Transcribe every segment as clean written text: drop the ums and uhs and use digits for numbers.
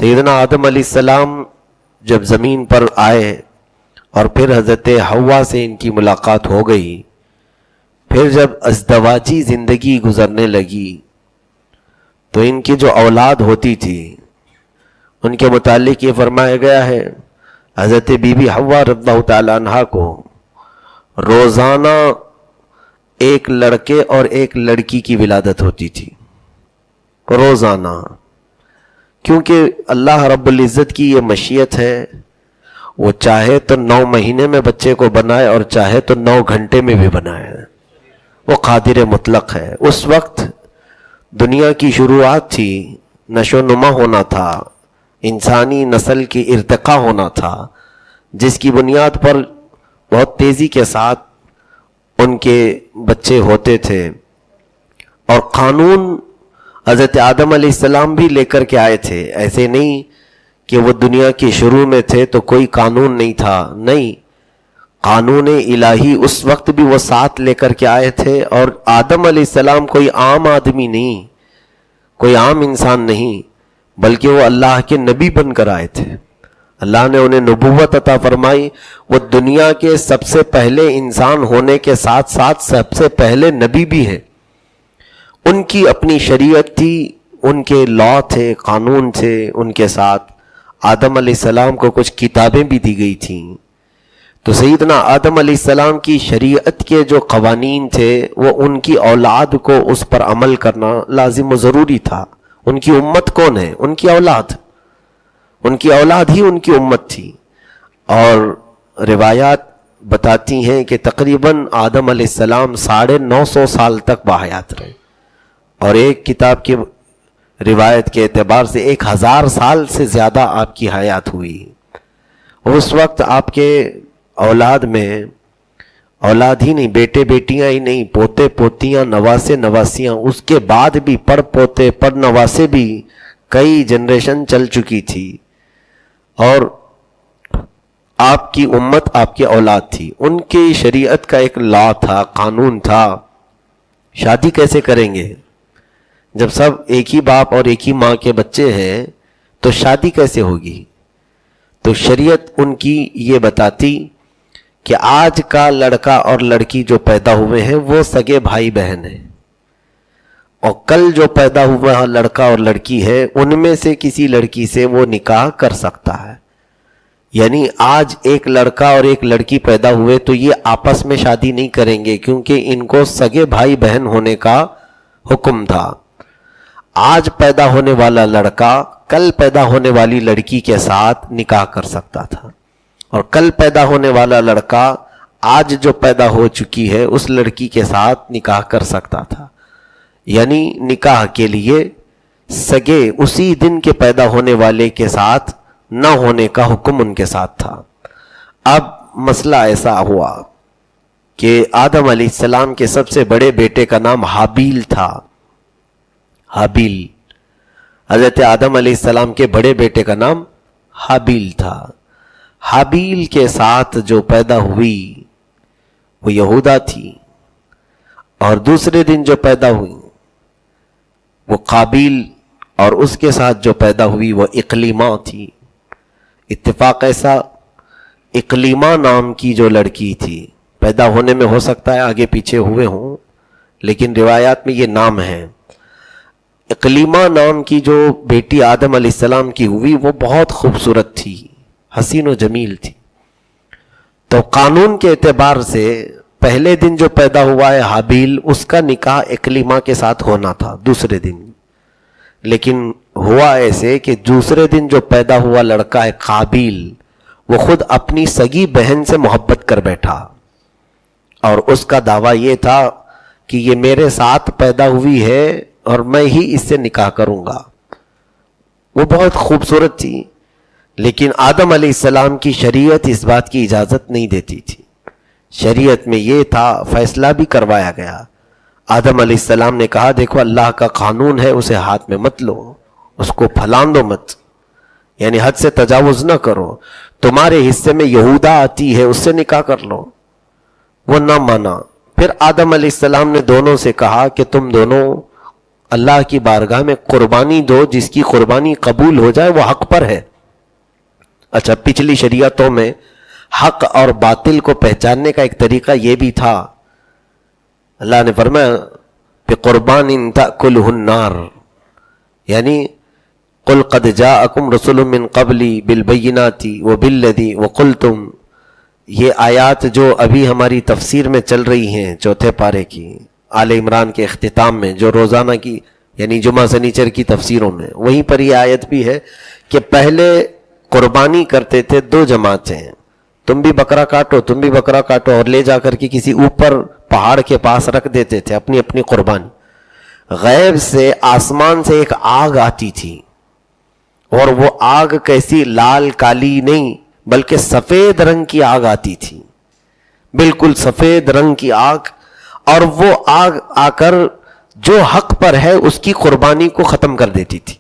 سیدنا آدم علیہ السلام جب زمین پر آئے اور پھر حضرت حوا سے ان کی ملاقات ہو گئی، پھر جب ازدواجی زندگی گزرنے لگی تو ان کی جو اولاد ہوتی تھی ان کے متعلق یہ فرمایا گیا ہے، حضرت بی بی حوا رضی اللہ تعالی عنہا کو روزانہ ایک لڑکے اور ایک لڑکی کی ولادت ہوتی تھی، روزانہ، کیونکہ اللہ رب العزت کی یہ مشیت ہے، وہ چاہے تو 9 مہینے میں بچے کو بنائے اور چاہے تو 9 گھنٹے میں بھی بنائے، وہ قادر مطلق ہے۔ اس وقت دنیا کی شروعات تھی، نشو و نما ہونا تھا، انسانی نسل کی ارتقاء ہونا تھا، جس کی بنیاد پر بہت تیزی کے ساتھ ان کے بچے ہوتے تھے، اور قانون حضرت آدم علیہ السلام بھی لے کر کے آئے تھے۔ ایسے نہیں کہ وہ دنیا کے شروع میں تھے تو کوئی قانون نہیں تھا، نہیں، قانون الہی اس وقت بھی وہ ساتھ لے کر کے آئے تھے۔ اور آدم علیہ السلام کوئی عام آدمی نہیں، کوئی عام انسان نہیں، بلکہ وہ اللہ کے نبی بن کر آئے تھے۔ اللہ نے انہیں نبوت عطا فرمائی، وہ دنیا کے سب سے پہلے انسان ہونے کے ساتھ ساتھ سب سے پہلے نبی بھی ہیں۔ ان کی اپنی شریعت تھی، ان کے لا تھے، قانون تھے، ان کے ساتھ آدم علیہ السلام کو کچھ کتابیں بھی دی گئی تھیں۔ تو سیدنا آدم علیہ السلام کی شریعت کے جو قوانین تھے وہ ان کی اولاد کو اس پر عمل کرنا لازم و ضروری تھا۔ ان کی امت کون ہے؟ ان کی اولاد، ان کی اولاد ہی ان کی امت تھی۔ اور روایات بتاتی ہیں کہ تقریباً آدم علیہ السلام 950 سال تک باحیات رہے، اور ایک کتاب کی روایت کے اعتبار سے 1000 سال سے زیادہ آپ کی حیات ہوئی۔ اس وقت آپ کے اولاد میں اولاد ہی نہیں، بیٹے بیٹیاں ہی نہیں، پوتے پوتیاں، نواسے نواسیاں، اس کے بعد بھی پڑ پوتے پڑ نواسے بھی کئی جنریشن چل چکی تھی، اور آپ کی امت آپ کی اولاد تھی۔ ان کی شریعت کا ایک لا تھا، قانون تھا، شادی کیسے کریں گے؟ جب سب ایک ہی باپ اور ایک ہی ماں کے بچے ہیں تو شادی کیسے ہوگی؟ تو شریعت ان کی یہ بتاتی کہ آج کا لڑکا اور لڑکی جو پیدا ہوئے ہیں وہ سگے بھائی بہن ہیں، اور کل جو پیدا ہوا لڑکا اور لڑکی ہے ان میں سے کسی لڑکی سے وہ نکاح کر سکتا ہے۔ یعنی آج ایک لڑکا اور ایک لڑکی پیدا ہوئے تو یہ آپس میں شادی نہیں کریں گے، کیونکہ ان کو سگے بھائی بہن ہونے کا حکم تھا۔ آج پیدا ہونے والا لڑکا کل پیدا ہونے والی لڑکی کے ساتھ نکاح کر سکتا تھا، اور کل پیدا ہونے والا لڑکا آج جو پیدا ہو چکی ہے اس لڑکی کے ساتھ نکاح کر سکتا تھا۔ یعنی نکاح کے لیے سگے اسی دن کے پیدا ہونے والے کے ساتھ نہ ہونے کا حکم ان کے ساتھ تھا۔ اب مسئلہ ایسا ہوا کہ آدم علیہ السلام کے سب سے بڑے بیٹے کا نام حابیل تھا۔ حابیل، حضرت آدم علیہ السلام کے بڑے بیٹے کا نام حابیل تھا۔ حابیل کے ساتھ جو پیدا ہوئی وہ یہودا تھی، اور دوسرے دن جو پیدا ہوئی وہ قابیل، اور اس کے ساتھ جو پیدا ہوئی وہ اقلیمہ تھی۔ اتفاق ایسا، اقلیمہ نام کی جو لڑکی تھی، پیدا ہونے میں ہو سکتا ہے آگے پیچھے ہوئے ہوں، لیکن روایات میں یہ نام ہے۔ اقلیمہ نام کی جو بیٹی آدم علیہ السلام کی ہوئی وہ بہت خوبصورت تھی، حسین و جمیل تھی۔ تو قانون کے اعتبار سے پہلے دن جو پیدا ہوا ہے حابیل، اس کا نکاح اقلیمہ کے ساتھ ہونا تھا دوسرے دن، لیکن ہوا ایسے کہ دوسرے دن جو پیدا ہوا لڑکا ہے قابیل، وہ خود اپنی سگی بہن سے محبت کر بیٹھا، اور اس کا دعویٰ یہ تھا کہ یہ میرے ساتھ پیدا ہوئی ہے اور میں ہی اس سے نکاح کروں گا۔ وہ بہت خوبصورت تھی، لیکن آدم علیہ السلام کی شریعت اس بات کی اجازت نہیں دیتی تھی۔ شریعت میں یہ تھا، فیصلہ بھی کروایا گیا۔ آدم علیہ السلام نے کہا دیکھو اللہ کا قانون ہے، اسے ہاتھ میں مت لو، اس کو پھلان دو مت، یعنی حد سے تجاوز نہ کرو۔ تمہارے حصے میں یہودا آتی ہے، اس سے نکاح کر لو۔ وہ نہ مانا۔ پھر آدم علیہ السلام نے دونوں سے کہا کہ تم دونوں اللہ کی بارگاہ میں قربانی دو، جس کی قربانی قبول ہو جائے وہ حق پر ہے۔ اچھا، پچھلی شریعتوں میں حق اور باطل کو پہچاننے کا ایک طریقہ یہ بھی تھا۔ اللہ نے فرمایا بِقُرْبَانٍ تَأْكُلُهُ النَّارُ، یعنی قُلْ قَدْ جَاءَكُمْ رُسُلٌ مِّن قَبْلِي بِالْبَيِّنَاتِ وَبِالَّذِي وَقُلْتُمْ، یہ آیات جو ابھی ہماری تفسیر میں چل رہی ہیں چوتھے پارے کی، آل عمران کے اختتام میں، جو روزانہ کی یعنی جمعہ سنیچر کی تفسیروں میں، وہیں پر یہ آیت بھی ہے کہ پہلے قربانی کرتے تھے دو جماعتیں، تم بھی بکرا کاٹو، تم بھی بکرا کاٹو، اور لے جا کر کے کسی اوپر پہاڑ کے پاس رکھ دیتے تھے اپنی اپنی قربانی۔ غیب سے، آسمان سے ایک آگ آتی تھی، اور وہ آگ کیسی لال کالی نہیں بلکہ سفید رنگ کی آگ آتی تھی، بالکل سفید رنگ کی آگ، اور وہ آگ آ کر جو حق پر ہے اس کی قربانی کو ختم کر دیتی تھی،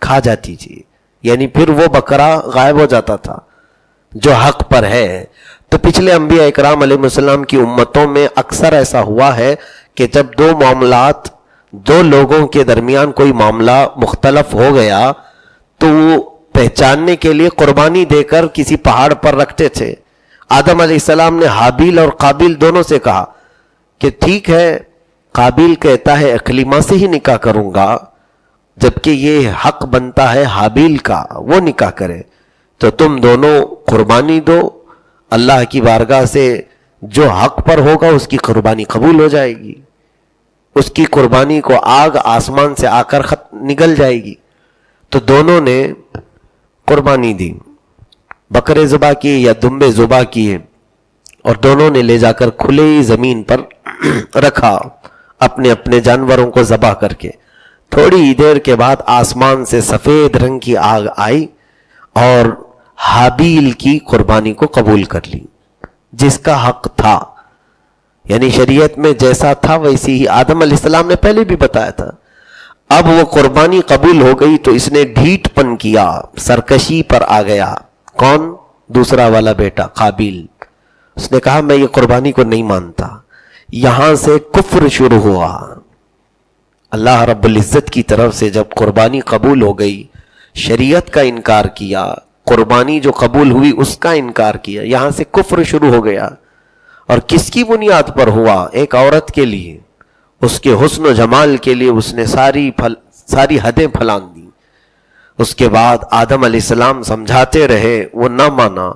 کھا جاتی تھی، یعنی پھر وہ بکرا غائب ہو جاتا تھا جو حق پر ہے۔ تو پچھلے انبیاء اکرام علیہ السلام کی امتوں میں اکثر ایسا ہوا ہے کہ جب دو معاملات، دو لوگوں کے درمیان کوئی معاملہ مختلف ہو گیا تو وہ پہچاننے کے لیے قربانی دے کر کسی پہاڑ پر رکھتے تھے۔ آدم علیہ السلام نے حابیل اور قابیل دونوں سے کہا کہ ٹھیک ہے، قابیل کہتا ہے اکلیمہ سے ہی نکاح کروں گا، جبکہ یہ حق بنتا ہے حابیل کا، وہ نکاح کرے، تو تم دونوں قربانی دو، اللہ کی بارگاہ سے جو حق پر ہوگا اس کی قربانی قبول ہو جائے گی، اس کی قربانی کو آگ آسمان سے آ کر نگل جائے گی۔ تو دونوں نے قربانی دی، بکرے ذبح کیے یا دمبے ذبح کیے، اور دونوں نے لے جا کر کھلی زمین پر رکھا اپنے اپنے جانوروں کو ذبح کر کے۔ تھوڑی دیر کے بعد آسمان سے سفید رنگ کی آگ آئی اور حابیل کی قربانی کو قبول کر لی، جس کا حق تھا، یعنی شریعت میں جیسا تھا ویسی ہی آدم علیہ السلام نے پہلے بھی بتایا تھا۔ اب وہ قربانی قبول ہو گئی تو اس نے ڈھیٹ پن کیا، سرکشی پر آ گیا۔ کون؟ دوسرا والا بیٹا قابیل۔ اس نے کہا میں یہ قربانی کو نہیں مانتا۔ یہاں سے کفر شروع ہوا۔ اللہ رب العزت کی طرف سے جب قربانی قبول ہو گئی، شریعت کا انکار کیا، قربانی جو قبول ہوئی اس کا انکار کیا، یہاں سے کفر شروع ہو گیا۔ اور کس کی بنیاد پر ہوا؟ ایک عورت کے لیے، اس کے حسن و جمال کے لیے اس نے ساری حدیں پھلانگ دی۔ اس کے بعد آدم علیہ السلام سمجھاتے رہے، وہ نہ مانا۔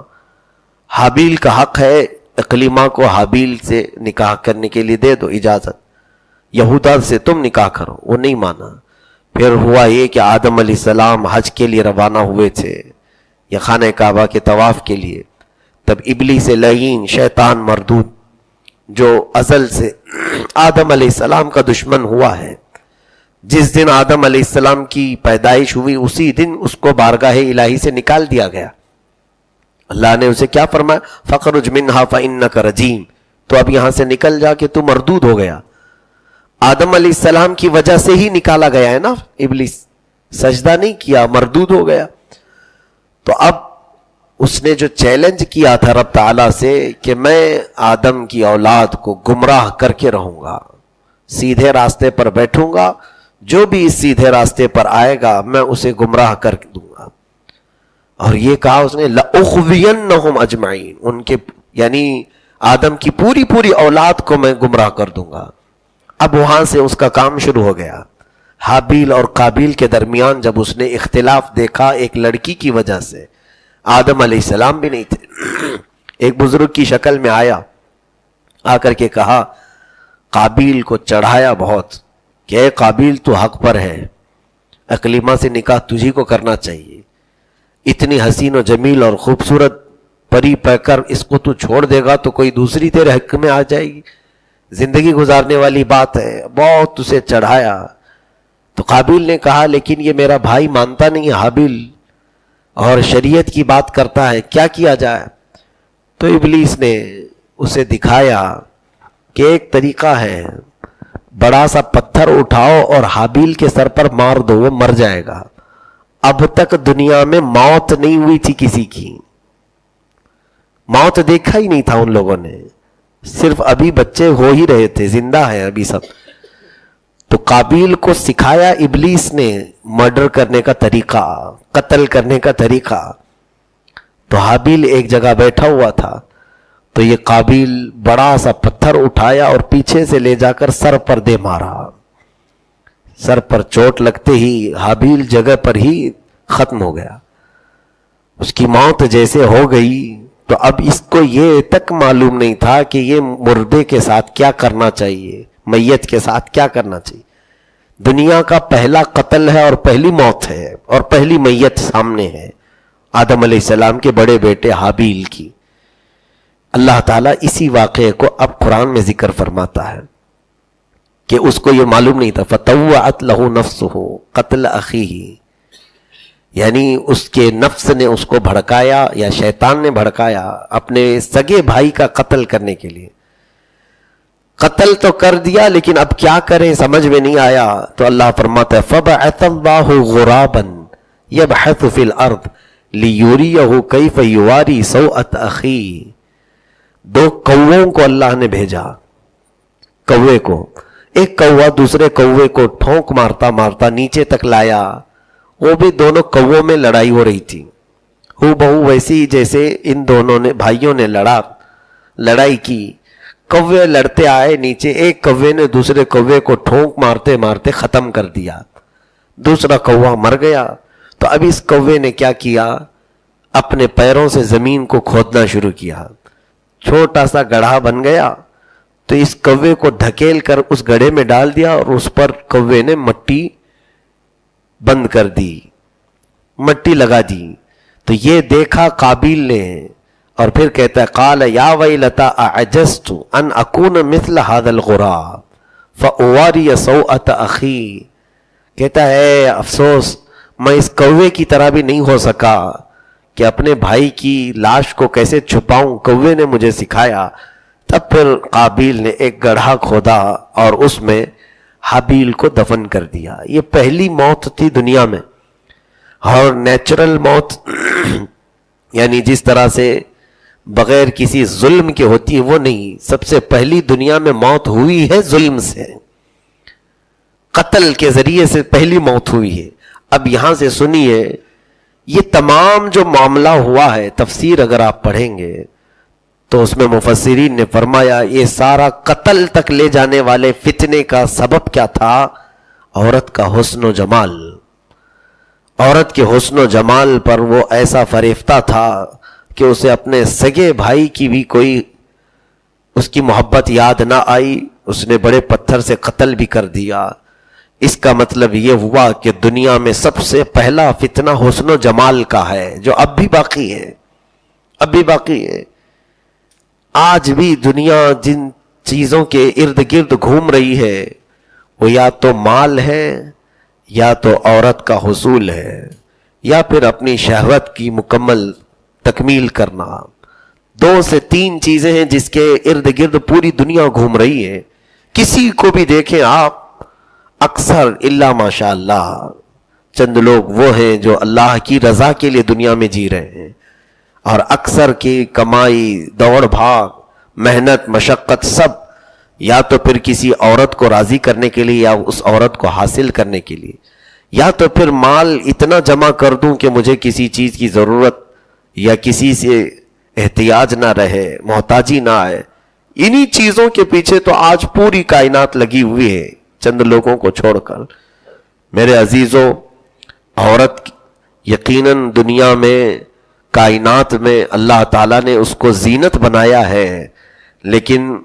حابیل کا حق ہے، اقلیمہ کو حابیل سے نکاح کرنے کے لیے دے دو اجازت، یہودا سے تم نکاح کرو، وہ نہیں مانا۔ پھر ہوا یہ کہ آدم علیہ السلام حج کے لیے روانہ ہوئے تھے یا خانہ کعبہ کے طواف کے لیے، تب ابلیس لعین، شیطان مردود، جو ازل سے آدم علیہ السلام کا دشمن ہوا ہے، جس دن آدم علیہ السلام کی پیدائش ہوئی اسی دن اس کو بارگاہ الہی سے نکال دیا گیا۔ اللہ نے اسے کیا فرمایا؟ فَخْرُجْ مِنْهَا فَإِنَّكَ رَجِيمٌ، تو اب یہاں سے نکل جا کہ تو مردود ہو گیا۔ آدم علیہ السلام کی وجہ سے ہی نکالا گیا ہے نا، ابلیس سجدہ نہیں کیا، مردود ہو گیا۔ تو اب اس نے جو چیلنج کیا تھا رب تعالیٰ سے کہ میں آدم کی اولاد کو گمراہ کر کے رہوں گا، سیدھے راستے پر بیٹھوں گا، جو بھی اس سیدھے راستے پر آئے گا میں اسے گمراہ کر دوں گا۔ اور یہ کہا اس نے لَأُغْوِيَنَّهُمْ أَجْمَعِينَ، ان کے یعنی آدم کی پوری اولاد کو میں گمراہ کر دوں گا۔ اب وہاں سے اس کا کام شروع ہو گیا۔ حابیل اور قابیل کے درمیان جب اس نے اختلاف دیکھا ایک لڑکی کی وجہ سے، آدم علیہ السلام بھی نہیں تھے، ایک بزرگ کی شکل میں آیا، آ کر کے کہا، قابیل کو چڑھایا بہت کہ اے قابیل تو حق پر ہے، اقلیمہ سے نکاح تجھی کو کرنا چاہیے، اتنی حسین و جمیل اور خوبصورت پری پہ کر اس کو تو چھوڑ دے گا تو کوئی دوسری تیرے حق میں آ جائے گی، زندگی گزارنے والی بات ہے، بہت اسے چڑھایا۔ تو قابیل نے کہا لیکن یہ میرا بھائی مانتا نہیں ہے حابیل، اور شریعت کی بات کرتا ہے، کیا کیا جائے؟ تو ابلیس نے اسے دکھایا کہ ایک طریقہ ہے، بڑا سا پتھر اٹھاؤ اور حابیل کے سر پر مار دو، وہ مر جائے گا۔ اب تک دنیا میں موت نہیں ہوئی تھی کسی کی، موت دیکھا ہی نہیں تھا ان لوگوں نے، صرف ابھی بچے ہو ہی رہے تھے، زندہ ہے ابھی سب۔ تو قابیل کو سکھایا ابلیس نے مرڈر کرنے کا طریقہ، قتل کرنے کا طریقہ. تو حابیل ایک جگہ بیٹھا ہوا تھا، تو یہ قابیل بڑا سا پتھر اٹھایا اور پیچھے سے لے جا کر سر پر دے مارا. سر پر چوٹ لگتے ہی حابیل جگہ پر ہی ختم ہو گیا، اس کی موت جیسے ہو گئی. تو اب اس کو یہ تک معلوم نہیں تھا کہ یہ مردے کے ساتھ کیا کرنا چاہیے، میت کے ساتھ کیا کرنا چاہیے. دنیا کا پہلا قتل ہے اور پہلی موت ہے اور پہلی میت سامنے ہے، آدم علیہ السلام کے بڑے بیٹے حابیل کی. اللہ تعالیٰ اسی واقعے کو اب قرآن میں ذکر فرماتا ہے کہ اس کو یہ معلوم نہیں تھا. فَطَوَّعَتْ لَهُ نَفْسُهُ قَتْلَ أَخِيهِ، یعنی اس کے نفس نے اس کو بھڑکایا یا شیطان نے بھڑکایا اپنے سگے بھائی کا قتل کرنے کے لیے. قتل تو کر دیا لیکن اب کیا کریں سمجھ میں نہیں آیا. تو اللہ فرماتا ہے فَبَعَثَ اللَّهُ غُرَابًا يَبْحَثُ فِي الْأَرْضِ لِيُرِيَهُ كَيْفَ يُوَارِي سَوْءَةَ أَخِيهِ. دو کووں کو اللہ نے بھیجا، کوے کو. ایک کوا دوسرے کوے کو ٹھونک مارتا مارتا نیچے تک لایا. وہ بھی دونوں کووں میں لڑائی ہو رہی تھی، ہو بہو ویسی جیسے ان دونوں نے بھائیوں نے لڑائی کی. کوے لڑتے آئے نیچے، ایک کوے نے دوسرے کوے کو ٹھونک مارتے مارتے ختم کر دیا، دوسرا کوا مر گیا. تو اب اس کوے نے کیا کیا، اپنے پیروں سے زمین کو کھودنا شروع کیا، چھوٹا سا گڑھا بن گیا. تو اس کوے کو ڈھکیل کر اس گڑھے میں ڈال دیا اور اس پر کوے نے مٹی بند کر دی، مٹی لگا دی. تو یہ دیکھا قابیل نے اور پھر کہتا ہے قال یا ویلتا اعجزت ان اکون مثل هذا الغراب فاواری سوءۃ اخی. کہتا ہے افسوس میں اس کوے کی طرح بھی نہیں ہو سکا کہ اپنے بھائی کی لاش کو کیسے چھپاؤں، کوے نے مجھے سکھایا. تب پھر قابیل نے ایک گڑھا کھودا اور اس میں حابیل کو دفن کر دیا. یہ پہلی موت تھی دنیا میں، اور نیچرل موت یعنی جس طرح سے بغیر کسی ظلم کے ہوتی ہے وہ نہیں. سب سے پہلی دنیا میں موت ہوئی ہے ظلم سے، قتل کے ذریعے سے پہلی موت ہوئی ہے. اب یہاں سے سنیے، یہ تمام جو معاملہ ہوا ہے، تفسیر اگر آپ پڑھیں گے تو اس میں مفسرین نے فرمایا یہ سارا قتل تک لے جانے والے فتنے کا سبب کیا تھا، عورت کا حسن و جمال. عورت کے حسن و جمال پر وہ ایسا فریفتہ تھا کہ اسے اپنے سگے بھائی کی بھی کوئی اس کی محبت یاد نہ آئی، اس نے بڑے پتھر سے قتل بھی کر دیا. اس کا مطلب یہ ہوا کہ دنیا میں سب سے پہلا فتنہ حسن و جمال کا ہے، جو اب بھی باقی ہے، اب بھی باقی ہے. آج بھی دنیا جن چیزوں کے ارد گرد گھوم رہی ہے وہ یا تو مال ہے، یا تو عورت کا حصول ہے، یا پھر اپنی شہوت کی مکمل تکمیل کرنا. 2 سے 3 چیزیں ہیں جس کے ارد گرد پوری دنیا گھوم رہی ہے. کسی کو بھی دیکھیں آپ، اکثر الا ماشاء اللہ چند لوگ وہ ہیں جو اللہ کی رضا کے لیے دنیا میں جی رہے ہیں، اور اکثر کی کمائی، دوڑ بھاگ، محنت، مشقت سب یا تو پھر کسی عورت کو راضی کرنے کے لیے، یا اس عورت کو حاصل کرنے کے لیے، یا تو پھر مال اتنا جمع کر دوں کہ مجھے کسی چیز کی ضرورت یا کسی سے احتیاج نہ رہے، محتاجی نہ آئے. انہی چیزوں کے پیچھے تو آج پوری کائنات لگی ہوئی ہے، چند لوگوں کو چھوڑ کر. میرے عزیزوں، عورت یقیناً دنیا میں، کائنات میں اللہ تعالیٰ نے اس کو زینت بنایا ہے، لیکن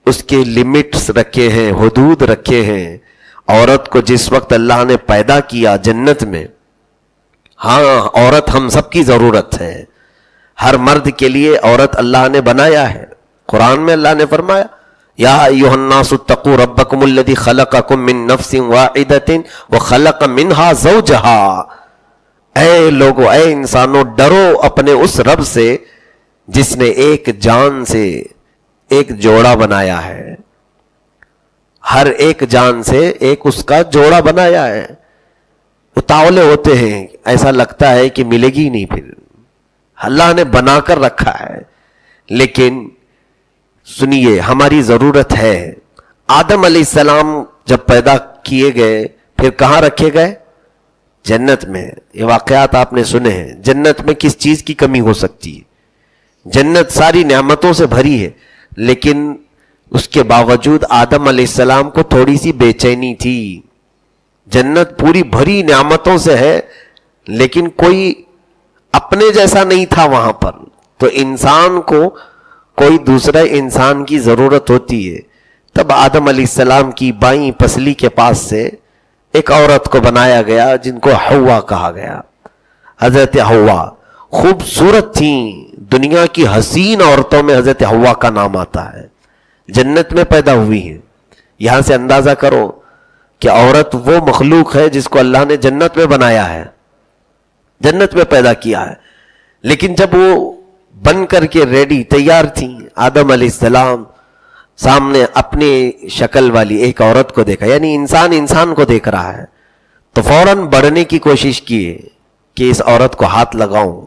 اس کے لمٹس رکھے ہیں، حدود رکھے ہیں. عورت کو جس وقت اللہ نے پیدا کیا جنت میں، ہاں عورت ہم سب کی ضرورت ہے، ہر مرد کے لیے عورت اللہ نے بنایا ہے. قرآن میں اللہ نے فرمایا یا ایھا الناس اتقوا ربکم الذی خلقکم من نفس واحدۃ وخلق منها زوجها. اے لوگو، اے انسانوں، ڈرو اپنے اس رب سے جس نے ایک جان سے ایک جوڑا بنایا ہے. ہر ایک جان سے ایک اس کا جوڑا بنایا ہے. اتاولے ہوتے ہیں، ایسا لگتا ہے کہ ملے گی نہیں، پھر اللہ نے بنا کر رکھا ہے. لیکن سنیے، ہماری ضرورت ہے. آدم علیہ السلام جب پیدا کیے گئے پھر کہاں رکھے گئے؟ جنت میں. یہ واقعات آپ نے سنے ہیں. جنت میں کس چیز کی کمی ہو سکتی ہے؟ جنت ساری نعمتوں سے بھری ہے، لیکن اس کے باوجود آدم علیہ السلام کو تھوڑی سی بے چینی تھی. جنت پوری بھری نعمتوں سے ہے، لیکن کوئی اپنے جیسا نہیں تھا وہاں پر. تو انسان کو کوئی دوسرے انسان کی ضرورت ہوتی ہے. تب آدم علیہ السلام کی بائیں پسلی کے پاس سے ایک عورت کو بنایا گیا جن کو حوا کہا گیا. حضرت حوا خوبصورت تھیں. دنیا کی حسین عورتوں میں حضرت حوا کا نام آتا ہے. جنت میں پیدا ہوئی ہیں. یہاں سے اندازہ کرو کہ عورت وہ مخلوق ہے جس کو اللہ نے جنت میں بنایا ہے، جنت میں پیدا کیا ہے. لیکن جب وہ بن کر کے ریڈی تیار تھیں، آدم علیہ السلام سامنے اپنی شکل والی ایک عورت کو دیکھا، یعنی انسان کو دیکھ رہا ہے، تو فوراً بڑھنے کی کوشش کی کہ اس عورت کو ہاتھ لگاؤں.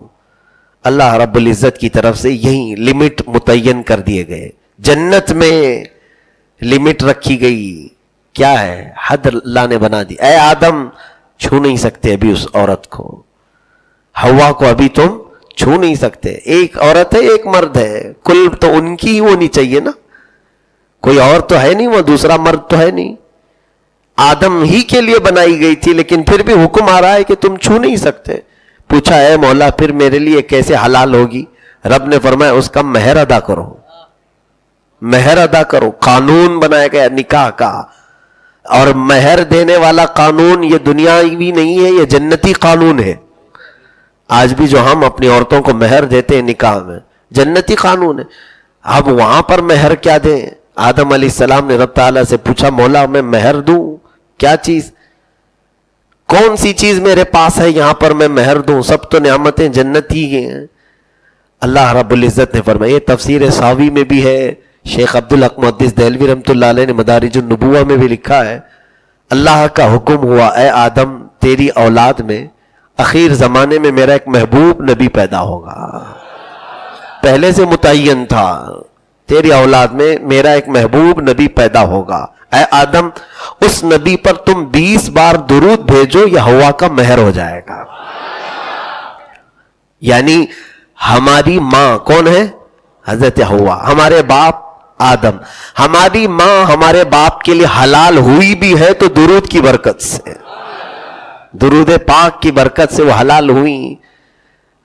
اللہ رب العزت کی طرف سے یہی لمٹ متعین کر دیے گئے. جنت میں لمٹ رکھی گئی. کیا ہے؟ حد اللہ نے بنا دی. اے آدم چھو نہیں سکتے ابھی اس عورت کو، حوا کو ابھی تم چھو نہیں سکتے. ایک عورت ہے، ایک مرد ہے، کل تو ان کی ہی ہونی چاہیے نا. کوئی اور تو ہے نہیں، وہ دوسرا مرد تو ہے نہیں. آدم ہی کے لیے بنائی گئی تھی، لیکن پھر بھی حکم آ رہا ہے کہ تم چھو نہیں سکتے. پوچھا اے مولا پھر میرے لیے کیسے حلال ہوگی؟ رب نے فرمایا اس کا مہر ادا کرو، مہر ادا کرو. قانون بنایا گیا نکاح کا، اور مہر دینے والا قانون یہ دنیاوی نہیں ہے، یہ جنتی قانون ہے. آج بھی جو ہم اپنی عورتوں کو مہر دیتے ہیں نکاح میں، جنتی قانون ہے. اب وہاں پر مہر کیا دیں؟ آدم علیہ السلام نے رب تعالیٰ سے پوچھا مولا میں مہر دوں کیا چیز؟ کون سی چیز میرے پاس ہے یہاں پر میں مہر دوں؟ سب تو نعمتیں جنتی ہیں. اللہ رب العزت نے فرمایا، یہ تفسیر ساوی میں بھی ہے، شیخ عبدالحق محدث دہلوی رحمۃ اللہ علیہ نے مدارج النبوہ میں بھی لکھا ہے. اللہ کا حکم ہوا اے آدم تیری اولاد میں اخیر زمانے میں میرا ایک محبوب نبی پیدا ہوگا. پہلے سے متعین تھا، تیری اولاد میں میرا ایک محبوب نبی پیدا ہوگا. اے آدم اس نبی پر تم 20 بار درود بھیجو، یہ ہوا کا مہر ہو جائے گا. یعنی ہماری ماں کون ہے؟ حضرت ہوا. ہمارے باپ آدم. ہماری ماں ہمارے باپ کے لیے حلال ہوئی بھی ہے تو درود کی برکت سے، درود پاک کی برکت سے وہ حلال ہوئی.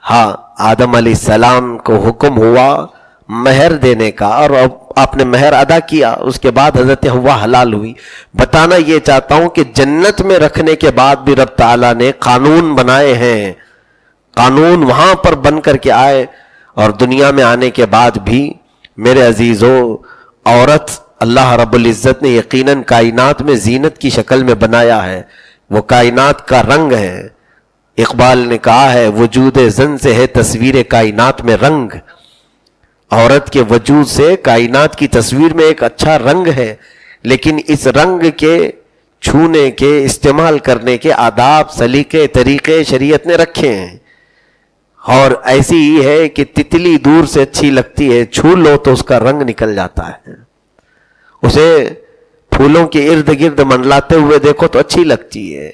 ہاں آدم علیہ السلام کو حکم ہوا مہر دینے کا، اور آپ نے مہر ادا کیا. اس کے بعد حضرت حوا حلال ہوئی. بتانا یہ چاہتا ہوں کہ جنت میں رکھنے کے بعد بھی رب تعالیٰ نے قانون بنائے ہیں. قانون وہاں پر بن کر کے آئے، اور دنیا میں آنے کے بعد بھی میرے عزیزو عورت اللہ رب العزت نے یقیناً کائنات میں زینت کی شکل میں بنایا ہے. وہ کائنات کا رنگ ہے. اقبال نے کہا ہے وجود زن سے ہے تصویر کائنات میں رنگ. عورت کے وجود سے کائنات کی تصویر میں ایک اچھا رنگ ہے، لیکن اس رنگ کے چھونے کے، استعمال کرنے کے آداب، سلیقے، طریقے شریعت نے رکھے ہیں. اور ایسی ہی ہے کہ تتلی دور سے اچھی لگتی ہے، چھو لو تو اس کا رنگ نکل جاتا ہے. اسے پھولوں کے ارد گرد منڈلاتے ہوئے دیکھو تو اچھی لگتی ہے.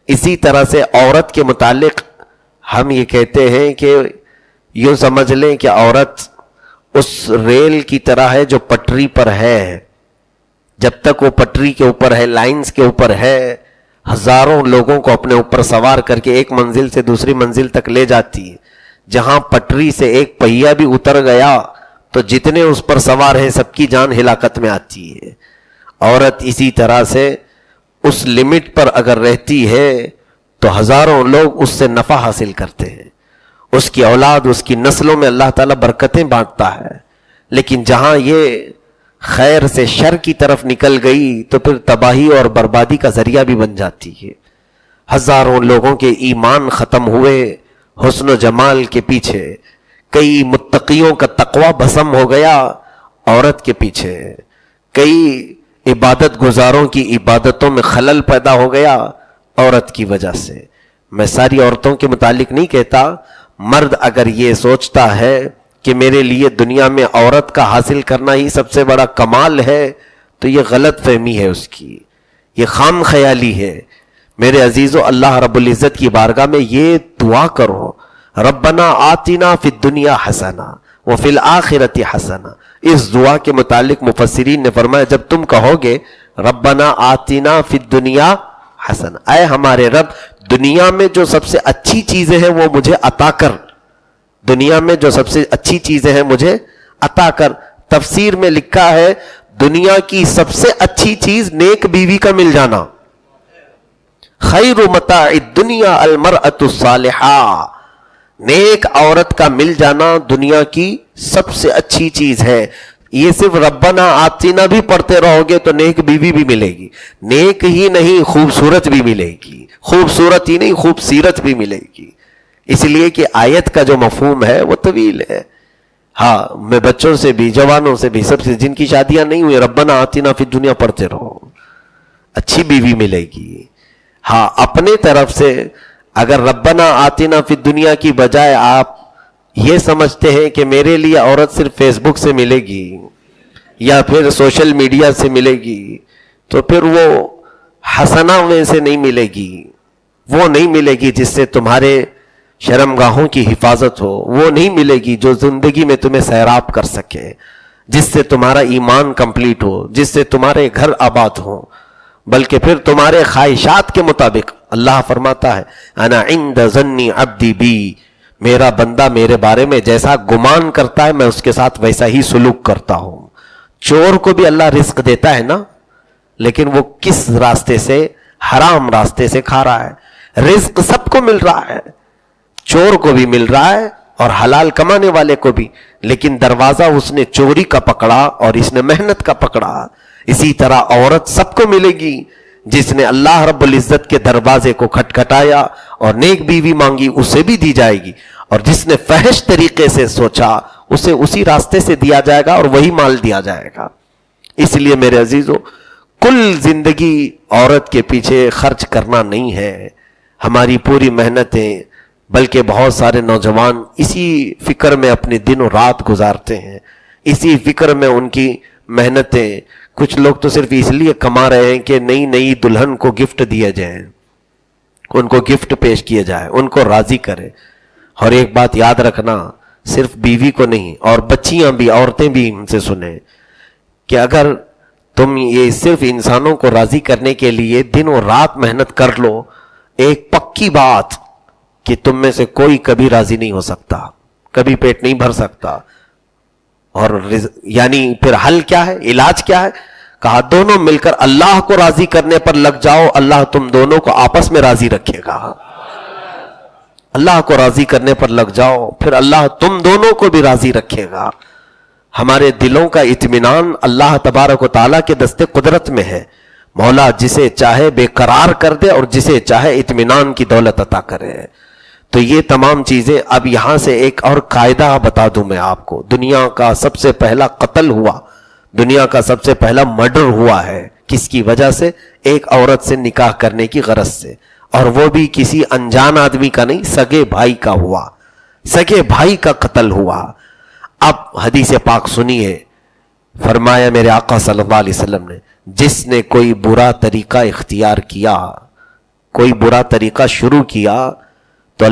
اسی طرح سے عورت کے متعلق ہم یہ کہتے ہیں کہ یوں سمجھ لیں کہ عورت اس ریل کی طرح ہے جو پٹری پر ہے. جب تک وہ پٹری کے اوپر ہے، لائنز کے اوپر ہے، ہزاروں لوگوں کو اپنے اوپر سوار کر کے ایک منزل سے دوسری منزل تک لے جاتی ہے. جہاں پٹری سے ایک پہیا بھی اتر گیا تو جتنے اس پر سوار ہیں سب کی جان ہلاکت میں آتی ہے. عورت اسی طرح سے اس لمٹ پر اگر رہتی ہے تو ہزاروں لوگ اس سے نفع حاصل کرتے ہیں. اس کی اولاد، اس کی نسلوں میں اللہ تعالیٰ برکتیں بانٹتا ہے. لیکن جہاں یہ خیر سے شر کی طرف نکل گئی تو پھر تباہی اور بربادی کا ذریعہ بھی بن جاتی ہے. ہزاروں لوگوں کے ایمان ختم ہوئے حسن و جمال کے پیچھے. کئی متقیوں کا تقوی بھسم ہو گیا عورت کے پیچھے. کئی عبادت گزاروں کی عبادتوں میں خلل پیدا ہو گیا عورت کی وجہ سے. میں ساری عورتوں کے متعلق نہیں کہتا. مرد اگر یہ سوچتا ہے کہ میرے لیے دنیا میں عورت کا حاصل کرنا ہی سب سے بڑا کمال ہے تو یہ غلط فہمی ہے اس کی، یہ خام خیالی ہے۔ میرے عزیزو، اللہ رب العزت کی بارگاہ میں یہ دعا کرو، ربنا آتنا فی الدنیا حسنہ وفی الآخرۃ حسنہ۔ اس دعا کے متعلق مفسرین نے فرمایا جب تم کہو گے ربنا آتنا فی الدنیا حسنہ، اے ہمارے رب دنیا میں جو سب سے اچھی چیزیں ہیں وہ مجھے عطا کر، دنیا میں جو سب سے اچھی چیزیں ہیں مجھے عطا کر۔ تفسیر میں لکھا ہے دنیا کی سب سے اچھی چیز نیک بیوی کا مل جانا، خیر متاع الدنیا المرأۃ الصالحہ، نیک عورت کا مل جانا دنیا کی سب سے اچھی چیز ہے۔ یہ صرف ربنا آتینا بھی پڑھتے رہو گے تو نیک بیوی بھی ملے گی، نیک ہی نہیں خوبصورت بھی ملے گی، خوبصورت ہی نہیں خوبصیرت بھی ملے گی، اس لیے کہ آیت کا جو مفہوم ہے وہ طویل ہے۔ ہاں، میں بچوں سے بھی، جوانوں سے بھی، سب سے جن کی شادیاں نہیں ہوئی، ربنا آتینا فی الدنیا پڑھتے رہو، اچھی بیوی ملے گی۔ ہاں، اپنے طرف سے اگر ربنا آتینا فی الدنیا کی بجائے آپ یہ سمجھتے ہیں کہ میرے لیے عورت صرف فیس بک سے ملے گی یا پھر سوشل میڈیا سے ملے گی، تو پھر وہ حسنہ میں سے نہیں ملے گی، وہ نہیں ملے گی جس سے تمہارے شرمگاہوں کی حفاظت ہو، وہ نہیں ملے گی جو زندگی میں تمہیں سیراب کر سکے، جس سے تمہارا ایمان کمپلیٹ ہو، جس سے تمہارے گھر آباد ہو، بلکہ پھر تمہارے خواہشات کے مطابق۔ اللہ فرماتا ہے انا عند ظن عبدی بی، میرا بندہ میرے بارے میں جیسا گمان کرتا ہے میں اس کے ساتھ ویسا ہی سلوک کرتا ہوں۔ چور کو بھی اللہ رزق دیتا ہے نا، لیکن وہ کس راستے سے؟ حرام راستے سے کھا رہا ہے۔ رزق سب کو مل رہا ہے، چور کو بھی مل رہا ہے اور حلال کمانے والے کو بھی، لیکن دروازہ اس نے چوری کا پکڑا اور اس نے محنت کا پکڑا۔ اسی طرح عورت سب کو ملے گی، جس نے اللہ رب العزت کے دروازے کو کھٹکھٹایا اور نیک بیوی مانگی اسے بھی دی جائے گی، اور جس نے فحش طریقے سے سوچا اسے اسی راستے سے دیا جائے گا اور وہی مال دیا جائے گا۔ اس لیے میرے عزیزو، کل زندگی عورت کے پیچھے خرچ کرنا نہیں ہے، ہماری پوری محنتیں، بلکہ بہت سارے نوجوان اسی فکر میں اپنے دن و رات گزارتے ہیں، اسی فکر میں ان کی محنتیں۔ کچھ لوگ تو صرف اس لیے کما رہے ہیں کہ نئی نئی دلہن کو گفٹ دیا جائے، ان کو گفٹ پیش کیے جائے، ان کو راضی کرے۔ اور ایک بات یاد رکھنا، صرف بیوی کو نہیں، اور بچیاں بھی، عورتیں بھی ان سے سنیں کہ اگر تم یہ صرف انسانوں کو راضی کرنے کے لیے دن و رات محنت کر لو، ایک پکی بات کہ تم میں سے کوئی کبھی راضی نہیں ہو سکتا، کبھی پیٹ نہیں بھر سکتا۔ اور یعنی پھر حل کیا ہے، علاج کیا ہے؟ کہا دونوں مل کر اللہ کو راضی کرنے پر لگ جاؤ، اللہ تم دونوں کو آپس میں راضی رکھے گا۔ اللہ کو راضی کرنے پر لگ جاؤ، پھر اللہ تم دونوں کو بھی راضی رکھے گا۔ ہمارے دلوں کا اطمینان اللہ تبارک و تعالیٰ کے دستے قدرت میں ہے، مولا جسے چاہے بے قرار کر دے اور جسے چاہے اطمینان کی دولت عطا کرے۔ تو یہ تمام چیزیں، اب یہاں سے ایک اور قاعدہ بتا دوں میں آپ کو، دنیا کا سب سے پہلا قتل ہوا، دنیا کا سب سے پہلا مرڈر ہوا ہے، کس کی وجہ سے؟ ایک عورت سے نکاح کرنے کی غرض سے، اور وہ بھی کسی انجان آدمی کا نہیں، سگے بھائی کا ہوا، سگے بھائی کا قتل ہوا۔ اب حدیث پاک سنیے، فرمایا میرے آقا صلی اللہ علیہ وسلم نے، جس نے کوئی برا طریقہ اختیار کیا، کوئی برا طریقہ شروع کیا، تو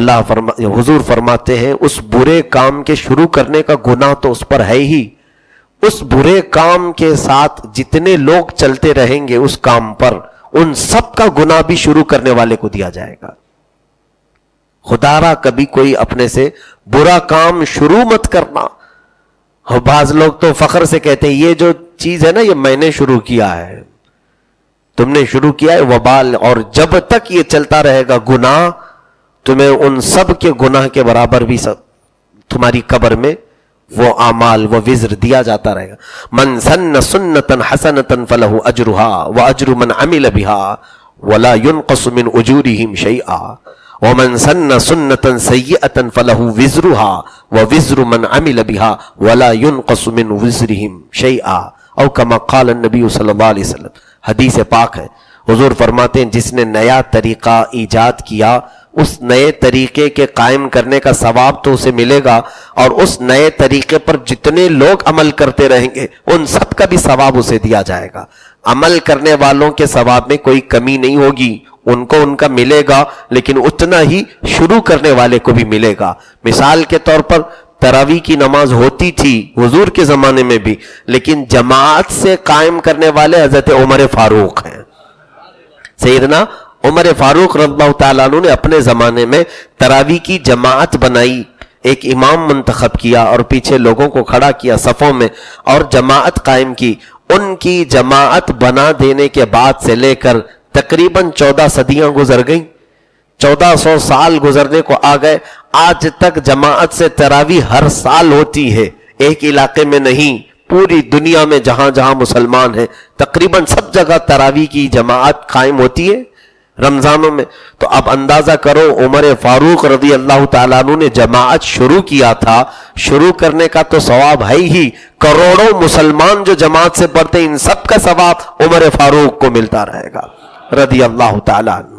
حضور فرماتے ہیں اس برے کام کے شروع کرنے کا گناہ تو اس پر ہے ہی، اس برے کام کے ساتھ جتنے لوگ چلتے رہیں گے اس کام پر، ان سب کا گناہ بھی شروع کرنے والے کو دیا جائے گا۔ خدا را کبھی کوئی اپنے سے برا کام شروع مت کرنا۔ اور بعض لوگ تو فخر سے کہتے ہیں یہ جو چیز ہے نا یہ میں نے شروع کیا ہے، تم نے شروع کیا ہے وبال، اور جب تک یہ چلتا رہے گا گناہ، تمہیں ان سب کے گناہ کے برابر بھی سب تمہاری قبر میں وہ اعمال، وہ وزر دیا جاتا رہے گا۔ من سن سنتا حسنتا فلہ اجرہا واجر من عمل بہا ولا ينقص من اجورہم شیئا ومن سن سنتا سیئتا فلہ وزرہا ووزر من عمل بہا ولا ينقص من وزرہم شیئا، او کما قال النبی صلی اللہ علیہ وسلم۔ حدیث پاک ہے، حضور فرماتے ہیں جس نے نیا طریقہ ایجاد کیا اس نئے طریقے کے قائم کرنے کا ثواب تو اسے ملے گا، اور اس نئے طریقے پر جتنے لوگ عمل کرتے رہیں گے ان سب کا بھی ثواب اسے دیا جائے گا۔ عمل کرنے والوں کے ثواب میں کوئی کمی نہیں ہوگی، ان کو ان کا ملے گا، لیکن اتنا ہی شروع کرنے والے کو بھی ملے گا۔ مثال کے طور پر تراویح کی نماز ہوتی تھی حضور کے زمانے میں بھی، لیکن جماعت سے قائم کرنے والے حضرت عمر فاروق ہیں۔ سیدنا عمر فاروق رضی اللہ تعالیٰ عنہ نے اپنے زمانے میں تراویح کی جماعت بنائی، ایک امام منتخب کیا اور پیچھے لوگوں کو کھڑا کیا صفوں میں اور جماعت قائم کی۔ ان کی جماعت بنا دینے کے بعد سے لے کر تقریباً 14 صدیاں گزر گئیں، 1400 سال گزرنے کو آ گئے، آج تک جماعت سے تراویح ہر سال ہوتی ہے، ایک علاقے میں نہیں، پوری دنیا میں جہاں جہاں مسلمان ہیں تقریباً سب جگہ تراویح کی جماعت قائم ہوتی ہے رمضانوں میں۔ تو اب اندازہ کرو عمر فاروق رضی اللہ تعالیٰ عنہ نے جماعت شروع کیا تھا، شروع کرنے کا تو ثواب ہے ہی، کروڑوں مسلمان جو جماعت سے پڑھتے ان سب کا ثواب عمر فاروق کو ملتا رہے گا رضی اللہ تعالیٰ عنہ۔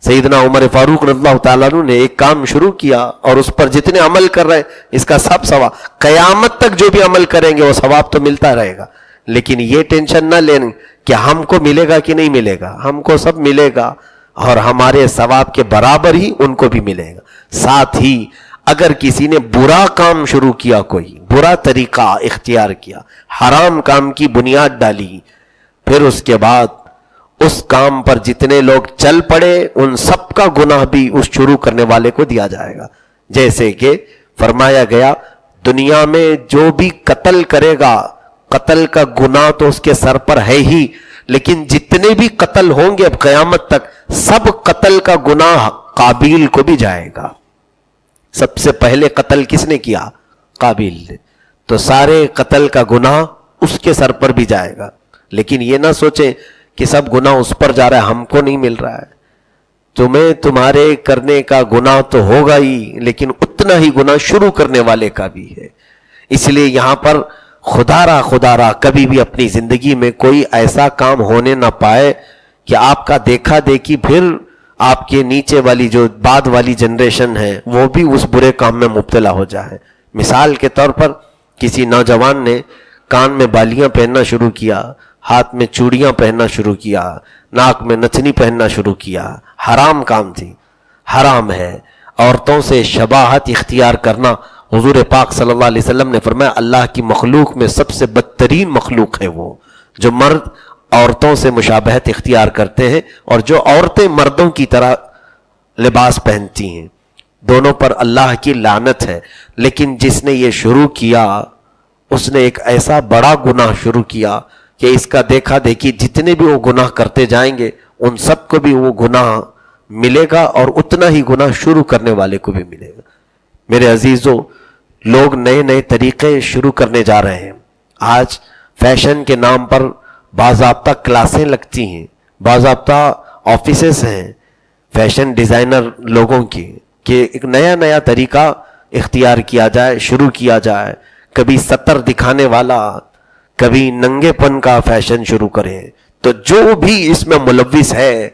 سیدنا عمر فاروق رضی اللہ تعالیٰ عنہ نے ایک کام شروع کیا اور اس پر جتنے عمل کر رہے ہیں اس کا سب ثواب، قیامت تک جو بھی عمل کریں گے وہ ثواب تو ملتا رہے گا، لیکن یہ ٹینشن نہ لیں کہ ہم کو ملے گا کہ نہیں ملے گا، ہم کو سب ملے گا اور ہمارے ثواب کے برابر ہی ان کو بھی ملے گا۔ ساتھ ہی اگر کسی نے برا کام شروع کیا، کوئی برا طریقہ اختیار کیا، حرام کام کی بنیاد ڈالی، پھر اس کے بعد اس کام پر جتنے لوگ چل پڑے ان سب کا گناہ بھی اس شروع کرنے والے کو دیا جائے گا۔ جیسے کہ فرمایا گیا دنیا میں جو بھی قتل کرے گا، قتل کا گناہ تو اس کے سر پر ہے ہی، لیکن جتنے بھی قتل ہوں گے اب قیامت تک سب قتل کا گناہ قابیل کو بھی جائے گا۔ سب سے پہلے قتل کس نے کیا؟ قابیل نے، تو سارے قتل کا گناہ اس کے سر پر بھی جائے گا۔ لیکن یہ نہ سوچیں کہ سب گناہ اس پر جا رہا ہے، ہم کو نہیں مل رہا ہے۔ تمہیں تمہارے کرنے کا گناہ تو ہوگا ہی، لیکن اتنا ہی گناہ شروع کرنے والے کا بھی ہے۔ اس لیے یہاں پر خدا را کبھی بھی اپنی زندگی میں کوئی ایسا کام ہونے نہ پائے کہ آپ کا دیکھا دیکھی پھر آپ کے نیچے والی جو بعد والی جنریشن ہے وہ بھی اس برے کام میں مبتلا ہو جائے۔ مثال کے طور پر کسی نوجوان نے کان میں بالیاں پہننا شروع کیا، ہاتھ میں چوڑیاں پہننا شروع کیا، ناک میں نتھنی پہننا شروع کیا، حرام کام تھی، حرام ہے۔ عورتوں سے شباہت اختیار کرنا، حضور پاک صلی اللہ علیہ وسلم نے فرمایا اللہ کی مخلوق میں سب سے بدترین مخلوق ہے وہ جو مرد عورتوں سے مشابہت اختیار کرتے ہیں اور جو عورتیں مردوں کی طرح لباس پہنتی ہیں، دونوں پر اللہ کی لعنت ہے۔ لیکن جس نے یہ شروع کیا اس نے ایک ایسا بڑا گناہ شروع کیا کہ اس کا دیکھا دیکھی جتنے بھی وہ گناہ کرتے جائیں گے ان سب کو بھی وہ گناہ ملے گا اور اتنا ہی گناہ شروع کرنے والے کو بھی ملے گا۔ میرے عزیزو، لوگ نئے نئے طریقے شروع کرنے جا رہے ہیں۔ آج فیشن کے نام پر باضابطہ کلاسیں لگتی ہیں، باضابطہ آفیسز ہیں فیشن ڈیزائنر لوگوں کی کہ ایک نیا نیا طریقہ اختیار کیا جائے، شروع کیا جائے، کبھی سطر دکھانے والا، کبھی ننگے پن کا فیشن شروع کریں۔ تو جو بھی اس میں ملوث ہے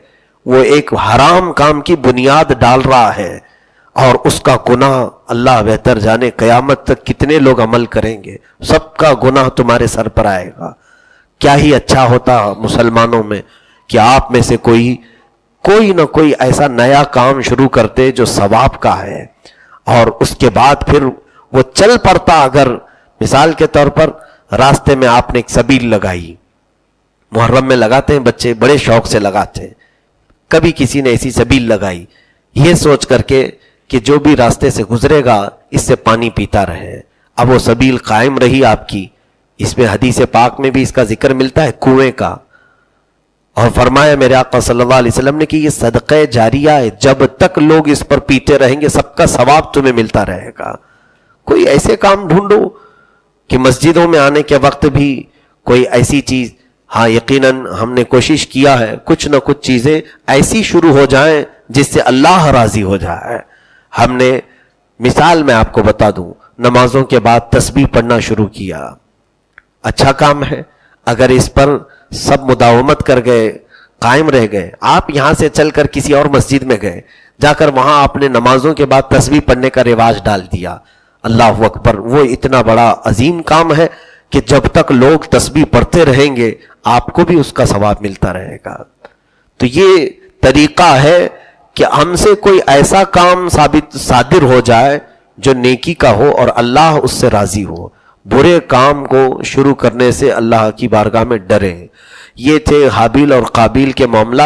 وہ ایک حرام کام کی بنیاد ڈال رہا ہے، اور اس کا گناہ اللہ بہتر جانے قیامت تک کتنے لوگ عمل کریں گے، سب کا گناہ تمہارے سر پر آئے گا۔ کیا ہی اچھا ہوتا مسلمانوں میں کہ آپ میں سے کوئی نہ کوئی ایسا نیا کام شروع کرتے جو ثواب کا ہے، اور اس کے بعد پھر وہ چل پڑتا۔ اگر مثال کے طور پر راستے میں آپ نے ایک سبیل لگائی، محرم میں لگاتے ہیں بچے، بڑے شوق سے لگاتے ہیں، کبھی کسی نے ایسی سبیل لگائی یہ سوچ کر کے کہ جو بھی راستے سے گزرے گا اس سے پانی پیتا رہے، اب وہ سبیل قائم رہی آپ کی۔ اس میں حدیث پاک میں بھی اس کا ذکر ملتا ہے کنویں کا، اور فرمایا میرے آقا صلی اللہ علیہ وسلم نے کہ یہ صدقہ جاریہ ہے، جب تک لوگ اس پر پیتے رہیں گے سب کا ثواب تمہیں ملتا رہے گا۔ کوئی ایسے کام ڈھونڈو کہ مسجدوں میں آنے کے وقت بھی کوئی ایسی چیز، ہاں یقیناً ہم نے کوشش کیا ہے کچھ نہ کچھ چیزیں ایسی شروع ہو جائیں جس سے اللہ راضی ہو جائے۔ ہم نے مثال میں آپ کو بتا دوں، نمازوں کے بعد تسبیح پڑھنا شروع کیا، اچھا کام ہے۔ اگر اس پر سب مداومت کر گئے، قائم رہ گئے، آپ یہاں سے چل کر کسی اور مسجد میں گئے، جا کر وہاں آپ نے نمازوں کے بعد تسبیح پڑھنے کا رواج ڈال دیا. اللہ اکبر. وہ اتنا بڑا عظیم کام ہے کہ جب تک لوگ تسبیح پڑھتے رہیں گے آپ کو بھی اس کا ثواب ملتا رہے گا. تو یہ طریقہ ہے کہ ہم سے کوئی ایسا کام صادر ہو جائے جو نیکی کا ہو اور اللہ اس سے راضی ہو. برے کام کو شروع کرنے سے اللہ کی بارگاہ میں ڈریں. یہ تھے حابیل اور قابیل کے معاملہ.